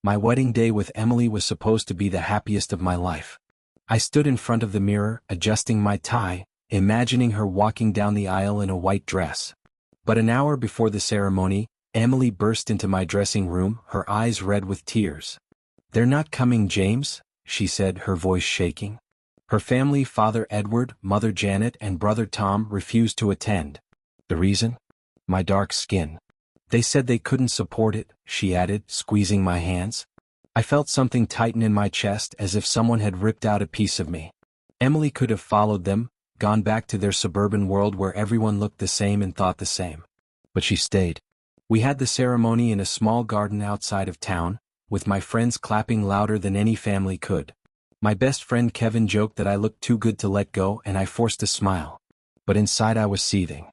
My wedding day with Emily was supposed to be the happiest of my life. I stood in front of the mirror, adjusting my tie, imagining her walking down the aisle in a white dress. But an hour before the ceremony, Emily burst into my dressing room, her eyes red with tears. "They're not coming, James," she said, her voice shaking. Her family, Father Edward, Mother Janet, and Brother Tom, refused to attend. The reason? My dark skin. They said they couldn't support it, she added, squeezing my hands. I felt something tighten in my chest as if someone had ripped out a piece of me. Emily could have followed them, gone back to their suburban world where everyone looked the same and thought the same. But she stayed. We had the ceremony in a small garden outside of town, with my friends clapping louder than any family could. My best friend Kevin joked that I looked too good to let go, and I forced a smile. But inside I was seething.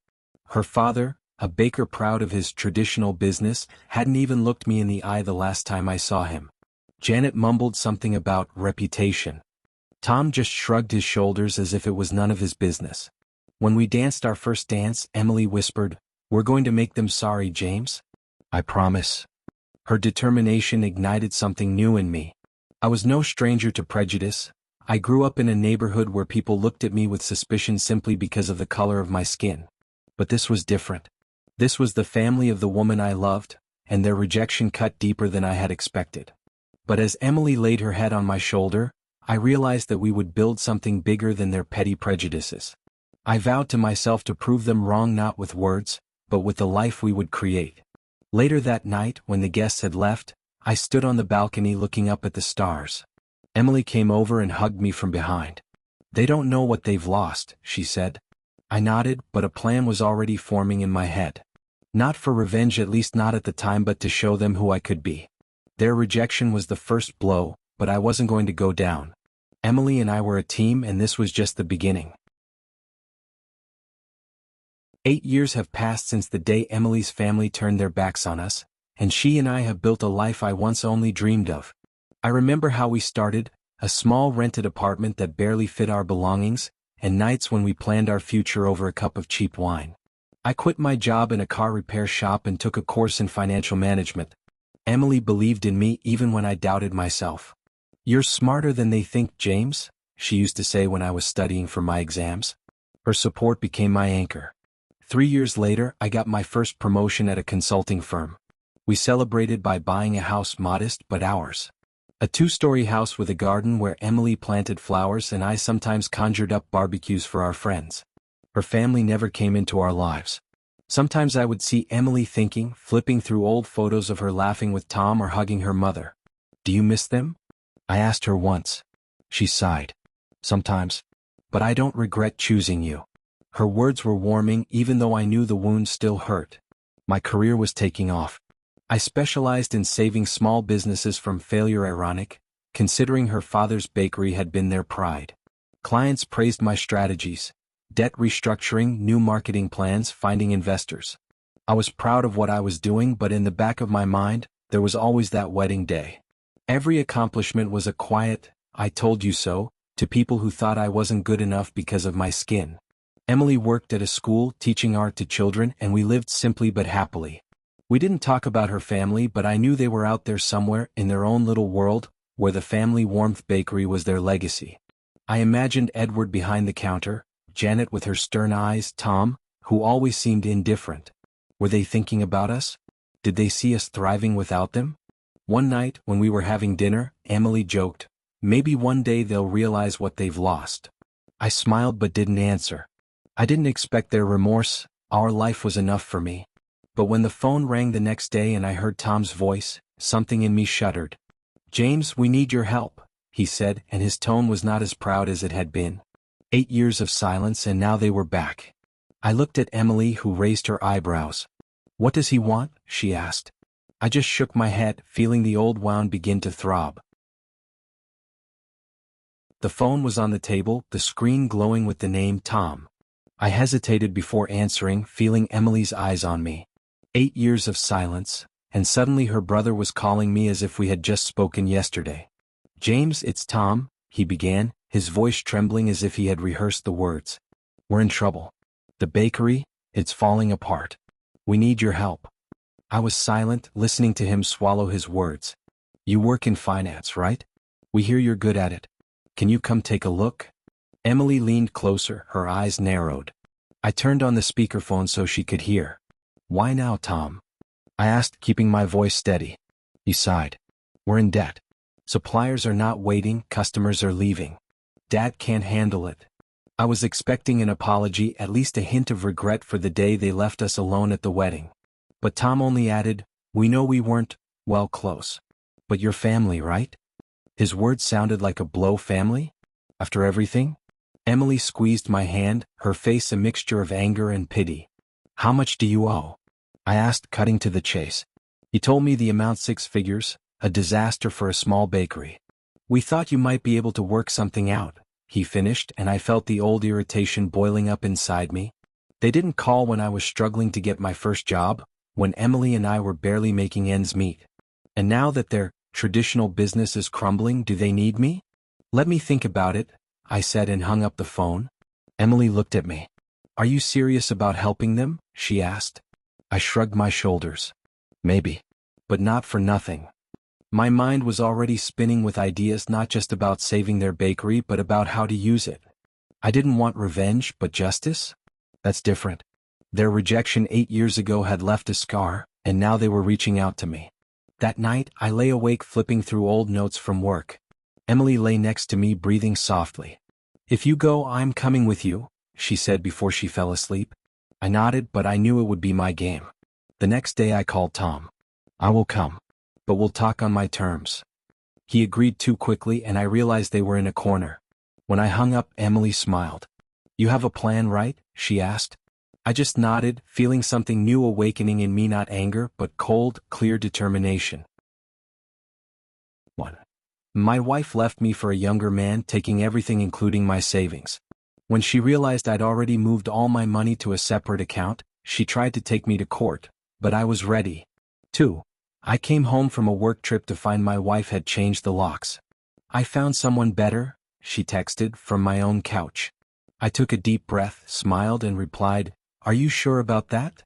Her father, a baker proud of his traditional business, hadn't even looked me in the eye the last time I saw him. Janet mumbled something about reputation. Tom just shrugged his shoulders as if it was none of his business. When we danced our first dance, Emily whispered, "We're going to make them sorry, James. I promise." Her determination ignited something new in me. I was no stranger to prejudice. I grew up in a neighborhood where people looked at me with suspicion simply because of the color of my skin. But this was different. This was the family of the woman I loved, and their rejection cut deeper than I had expected. But as Emily laid her head on my shoulder, I realized that we would build something bigger than their petty prejudices. I vowed to myself to prove them wrong not with words, but with the life we would create. Later that night, when the guests had left, I stood on the balcony looking up at the stars. Emily came over and hugged me from behind. "They don't know what they've lost," she said. I nodded, but a plan was already forming in my head. Not for revenge, at least not at the time, but to show them who I could be. Their rejection was the first blow, but I wasn't going to go down. Emily and I were a team, and this was just the beginning. 8 years have passed since the day Emily's family turned their backs on us, and she and I have built a life I once only dreamed of. I remember how we started, a small rented apartment that barely fit our belongings, and nights when we planned our future over a cup of cheap wine. I quit my job in a car repair shop and took a course in financial management. Emily believed in me even when I doubted myself. "You're smarter than they think, James," she used to say when I was studying for my exams. Her support became my anchor. 3 years later, I got my first promotion at a consulting firm. We celebrated by buying a house, modest but ours. A 2-story house with a garden where Emily planted flowers and I sometimes conjured up barbecues for our friends. Her family never came into our lives. Sometimes I would see Emily thinking, flipping through old photos of her laughing with Tom or hugging her mother. "Do you miss them?" I asked her once. She sighed. "Sometimes. But I don't regret choosing you." Her words were warming even though I knew the wound still hurt. My career was taking off. I specialized in saving small businesses from failure, ironic, considering her father's bakery had been their pride. Clients praised my strategies. Debt restructuring, new marketing plans, finding investors. I was proud of what I was doing, but in the back of my mind, there was always that wedding day. Every accomplishment was a quiet, "I told you so," to people who thought I wasn't good enough because of my skin. Emily worked at a school teaching art to children, and we lived simply but happily. We didn't talk about her family, but I knew they were out there somewhere in their own little world, where the family warmth bakery was their legacy. I imagined Edward behind the counter, Janet with her stern eyes, Tom, who always seemed indifferent. Were they thinking about us? Did they see us thriving without them? One night, when we were having dinner, Emily joked, "Maybe one day they'll realize what they've lost." I smiled but didn't answer. I didn't expect their remorse. Our life was enough for me. But when the phone rang the next day and I heard Tom's voice, something in me shuddered. "James, we need your help," he said, and his tone was not as proud as it had been. 8 years of silence, and now they were back. I looked at Emily, who raised her eyebrows. "What does he want?" she asked. I just shook my head, feeling the old wound begin to throb. The phone was on the table, the screen glowing with the name Tom. I hesitated before answering, feeling Emily's eyes on me. 8 years of silence, and suddenly her brother was calling me as if we had just spoken yesterday. "James, it's Tom," he began, his voice trembling as if he had rehearsed the words. "We're in trouble. The bakery, it's falling apart. We need your help." I was silent, listening to him swallow his words. You work in finance, right? We hear you're good at it. Can you come take a look? Emily leaned closer, her eyes narrowed. I turned on the speakerphone so she could hear. Why now, Tom? I asked, keeping my voice steady. He sighed. We're in debt. Suppliers are not waiting, customers are leaving. Dad can't handle it. I was expecting an apology, at least a hint of regret for the day they left us alone at the wedding. But Tom only added, we know we weren't, well, close. But your family, right? His words sounded like a blow. Family? After everything? Emily squeezed my hand, her face a mixture of anger and pity. How much do you owe? I asked, cutting to the chase. He told me the amount, 6 figures, a disaster for a small bakery. We thought you might be able to work something out, he finished, and I felt the old irritation boiling up inside me. They didn't call when I was struggling to get my first job, when Emily and I were barely making ends meet. And now that their traditional business is crumbling, do they need me? Let me think about it, I said and hung up the phone. Emily looked at me. Are you serious about helping them? She asked. I shrugged my shoulders. Maybe. But not for nothing. My mind was already spinning with ideas not just about saving their bakery but about how to use it. I didn't want revenge, but justice? That's different. Their rejection 8 years ago had left a scar, and now they were reaching out to me. That night, I lay awake flipping through old notes from work. Emily lay next to me, breathing softly. If you go, I'm coming with you, she said before she fell asleep. I nodded, but I knew it would be my game. The next day I called Tom. I will come. But we'll talk on my terms. He agreed too quickly, and I realized they were in a corner. When I hung up, Emily smiled. You have a plan, right? She asked. I just nodded, feeling something new awakening in me, not anger, but cold, clear determination. 1. My wife left me for a younger man, taking everything including my savings. When she realized I'd already moved all my money to a separate account, she tried to take me to court, but I was ready. 2. I came home from a work trip to find my wife had changed the locks. I found someone better, she texted from my own couch. I took a deep breath, smiled, and replied, Are you sure about that?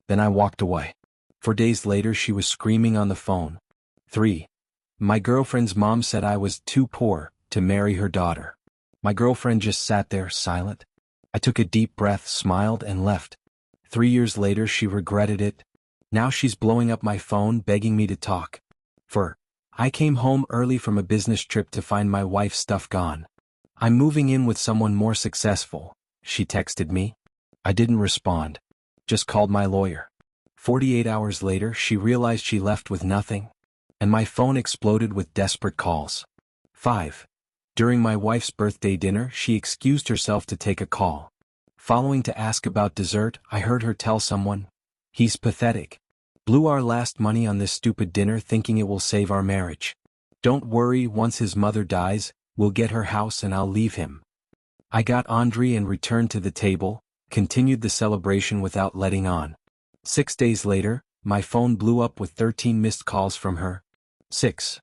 Then I walked away. 4 days later she was screaming on the phone. 3. My girlfriend's mom said I was too poor to marry her daughter. My girlfriend just sat there, silent. I took a deep breath, smiled, and left. 3 years later she regretted it. Now she's blowing up my phone, begging me to talk. 4. I came home early from a business trip to find my wife's stuff gone. I'm moving in with someone more successful, she texted me. I didn't respond. Just called my lawyer. 48 hours later she realized she left with nothing. And my phone exploded with desperate calls. 5. During my wife's birthday dinner she excused herself to take a call. Following to ask about dessert, I heard her tell someone, He's pathetic. Blew our last money on this stupid dinner thinking it will save our marriage. Don't worry, once his mother dies, we'll get her house and I'll leave him. I got Andre and returned to the table, continued the celebration without letting on. 6 days later, my phone blew up with 13 missed calls from her. 6.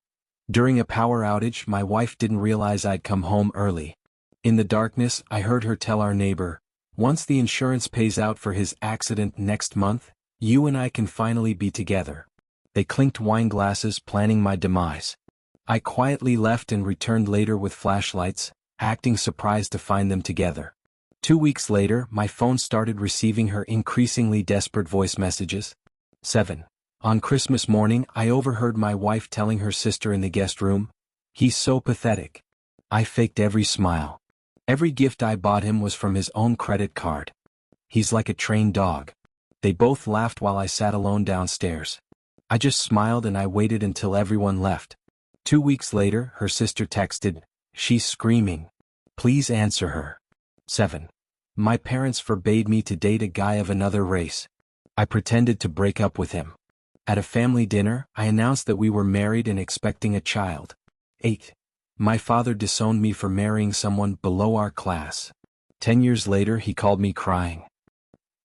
During a power outage, my wife didn't realize I'd come home early. In the darkness, I heard her tell our neighbor, Once the insurance pays out for his accident next month, you and I can finally be together. They clinked wine glasses, planning my demise. I quietly left and returned later with flashlights, acting surprised to find them together. 2 weeks later, my phone started receiving her increasingly desperate voice messages. 7. On Christmas morning, I overheard my wife telling her sister in the guest room, He's so pathetic. I faked every smile. Every gift I bought him was from his own credit card. He's like a trained dog. They both laughed while I sat alone downstairs. I just smiled and I waited until everyone left. 2 weeks later, her sister texted, She's screaming. Please answer her. 7. My parents forbade me to date a guy of another race. I pretended to break up with him. At a family dinner, I announced that we were married and expecting a child. 8. My father disowned me for marrying someone below our class. 10 years later he called me crying.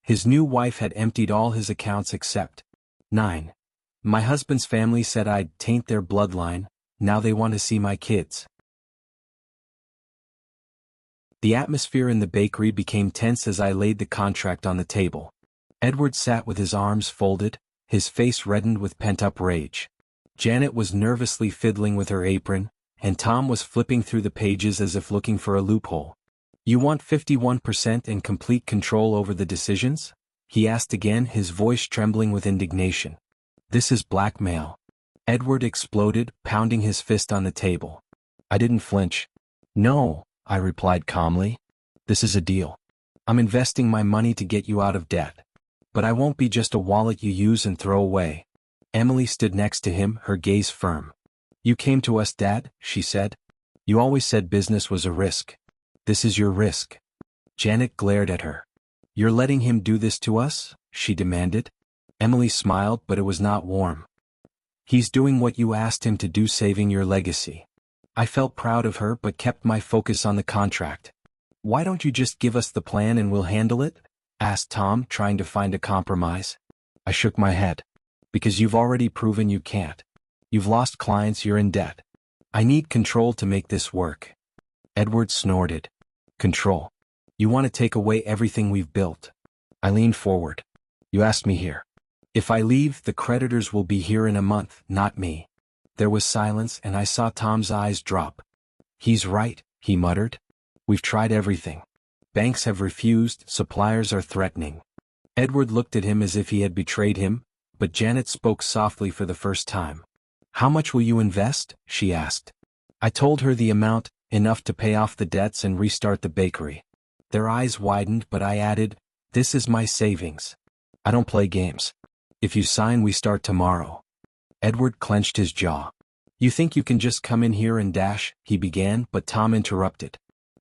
His new wife had emptied all his accounts except 9. My husband's family said I'd taint their bloodline, now they want to see my kids. The atmosphere in the bakery became tense as I laid the contract on the table. Edward sat with his arms folded, his face reddened with pent-up rage. Janet was nervously fiddling with her apron, and Tom was flipping through the pages as if looking for a loophole. "You want 51% and complete control over the decisions?" he asked again, his voice trembling with indignation. "This is blackmail." Edward exploded, pounding his fist on the table. I didn't flinch. "No," I replied calmly. "This is a deal. I'm investing my money to get you out of debt. But I won't be just a wallet you use and throw away." Emily stood next to him, her gaze firm. "You came to us, Dad," she said. "You always said business was a risk. This is your risk." Janet glared at her. "You're letting him do this to us?" she demanded. Emily smiled, but it was not warm. "He's doing what you asked him to do, saving your legacy." I felt proud of her but kept my focus on the contract. "Why don't you just give us the plan and we'll handle it?" asked Tom, trying to find a compromise. I shook my head. "Because you've already proven you can't. You've lost clients, you're in debt. I need control to make this work." Edward snorted. "Control? You want to take away everything we've built?" I leaned forward. "You asked me here. If I leave, the creditors will be here in a month, not me." There was silence, and I saw Tom's eyes drop. "He's right," he muttered. "We've tried everything. Banks have refused, suppliers are threatening." Edward looked at him as if he had betrayed him, but Janet spoke softly for the first time. "How much will you invest?" she asked. I told her the amount, enough to pay off the debts and restart the bakery. Their eyes widened, but I added, "This is my savings. I don't play games. If you sign, we start tomorrow." Edward clenched his jaw. "You think you can just come in here and dash?" he began, but Tom interrupted.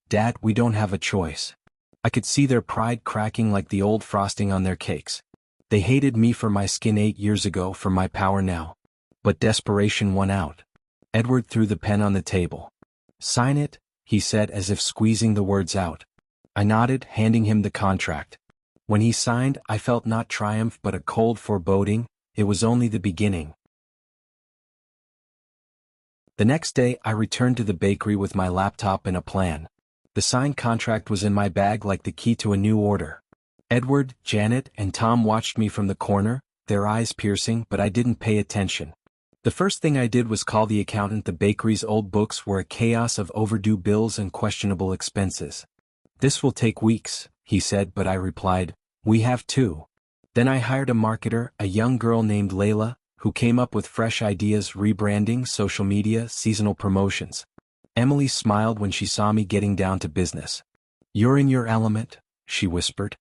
"Dad, we don't have a choice." I could see their pride cracking like the old frosting on their cakes. They hated me for my skin 8 years ago, for my power now. But desperation won out. Edward threw the pen on the table. "Sign it," he said, as if squeezing the words out. I nodded, handing him the contract. When he signed, I felt not triumph but a cold foreboding. It was only the beginning. The next day, I returned to the bakery with my laptop and a plan. The signed contract was in my bag like the key to a new order. Edward, Janet, and Tom watched me from the corner, their eyes piercing, but I didn't pay attention. The first thing I did was call the accountant. The bakery's old books were a chaos of overdue bills and questionable expenses. "This will take weeks," he said, but I replied, "We have 2. Then I hired a marketer, a young girl named Layla, who came up with fresh ideas: rebranding, social media, seasonal promotions. Emily smiled when she saw me getting down to business. "You're in your element," she whispered.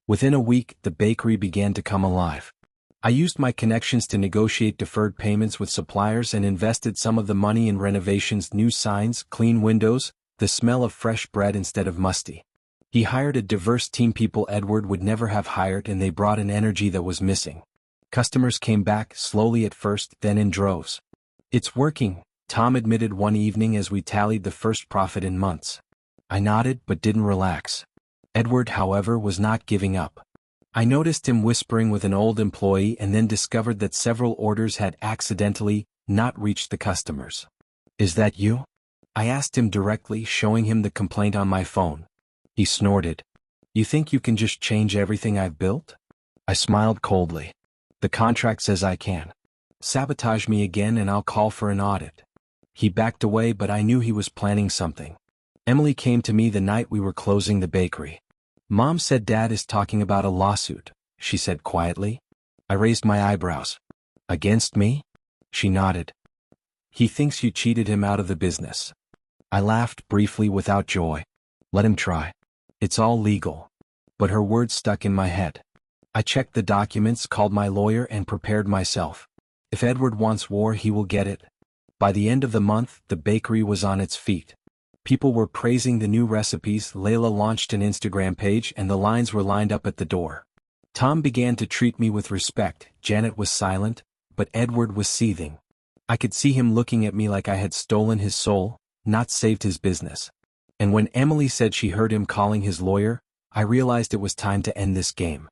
Within a week, the bakery began to come alive. I used my connections to negotiate deferred payments with suppliers and invested some of the money in renovations: new signs, clean windows, the smell of fresh bread instead of musty. He hired a diverse team, people Edward would never have hired, and they brought an energy that was missing. Customers came back, slowly at first, then in droves. "It's working," Tom admitted one evening as we tallied the first profit in months. I nodded but didn't relax. Edward, however, was not giving up. I noticed him whispering with an old employee and then discovered that several orders had accidentally not reached the customers. "Is that you?" I asked him directly, showing him the complaint on my phone. He snorted. "You think you can just change everything I've built?" I smiled coldly. "The contract says I can. Sabotage me again and I'll call for an audit." He backed away, but I knew he was planning something. Emily came to me the night we were closing the bakery. "Mom said Dad is talking about a lawsuit," she said quietly. I raised my eyebrows. "Against me?" She nodded. "He thinks you cheated him out of the business." I laughed briefly without joy. "Let him try. It's all legal." But her words stuck in my head. I checked the documents, called my lawyer, and prepared myself. If Edward wants war, he will get it. By the end of the month, the bakery was on its feet. People were praising the new recipes. Layla launched an Instagram page and the lines were lined up at the door. Tom began to treat me with respect. Janet was silent, but Edward was seething. I could see him looking at me like I had stolen his soul, not saved his business. And when Emily said she heard him calling his lawyer, I realized it was time to end this game.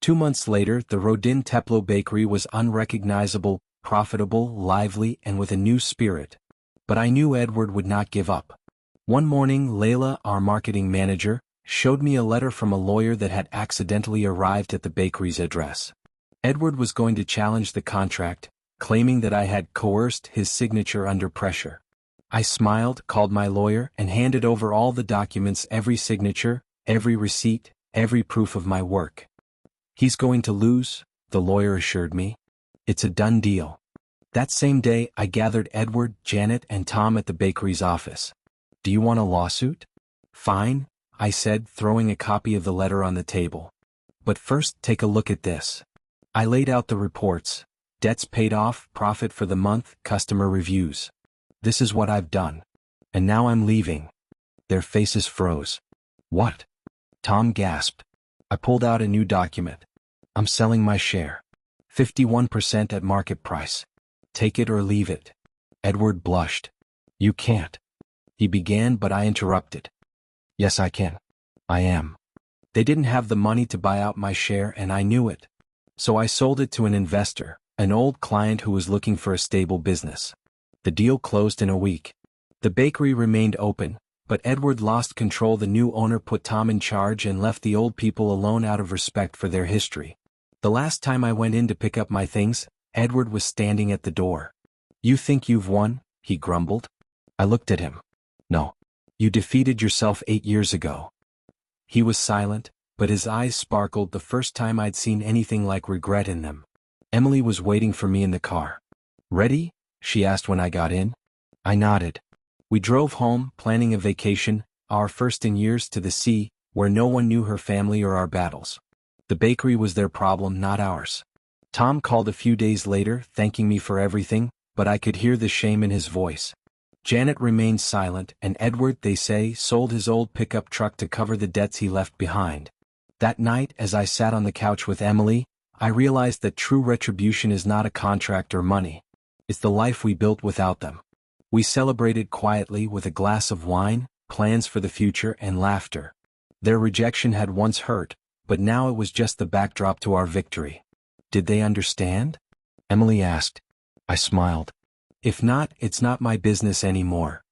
2 months later, the Rodin Teplo bakery was unrecognizable, profitable, lively, and with a new spirit. But I knew Edward would not give up. One morning, Layla, our marketing manager, showed me a letter from a lawyer that had accidentally arrived at the bakery's address. Edward was going to challenge the contract, claiming that I had coerced his signature under pressure. I smiled, called my lawyer, and handed over all the documents, every signature, every receipt, every proof of my work. He's going to lose, the lawyer assured me. It's a done deal. That same day, I gathered Edward, Janet, and Tom at the bakery's office. Do you want a lawsuit? Fine, I said, throwing a copy of the letter on the table. But first, take a look at this. I laid out the reports: debts paid off, profit for the month, customer reviews. This is what I've done. And now I'm leaving. Their faces froze. What? Tom gasped. I pulled out a new document. I'm selling my share. 51% at market price. Take it or leave it. Edward blushed. You can't. He began, but I interrupted. Yes, I can. I am. They didn't have the money to buy out my share, and I knew it. So I sold it to an investor, an old client who was looking for a stable business. The deal closed in a week. The bakery remained open, but Edward lost control. The new owner put Tom in charge and left the old people alone out of respect for their history. The last time I went in to pick up my things, Edward was standing at the door. You think you've won? He grumbled. I looked at him. No. You defeated yourself 8 years ago. He was silent, but his eyes sparkled, the first time I'd seen anything like regret in them. Emily was waiting for me in the car. Ready? She asked when I got in. I nodded. We drove home, planning a vacation, our first in years, to the sea, where no one knew her family or our battles. The bakery was their problem, not ours. Tom called a few days later, thanking me for everything, but I could hear the shame in his voice. Janet remained silent, and Edward, they say, sold his old pickup truck to cover the debts he left behind. That night, as I sat on the couch with Emily, I realized that true retribution is not a contract or money. It's the life we built without them. We celebrated quietly with a glass of wine, plans for the future, and laughter. Their rejection had once hurt, but now it was just the backdrop to our victory. Did they understand? Emily asked. I smiled. If not, it's not my business anymore.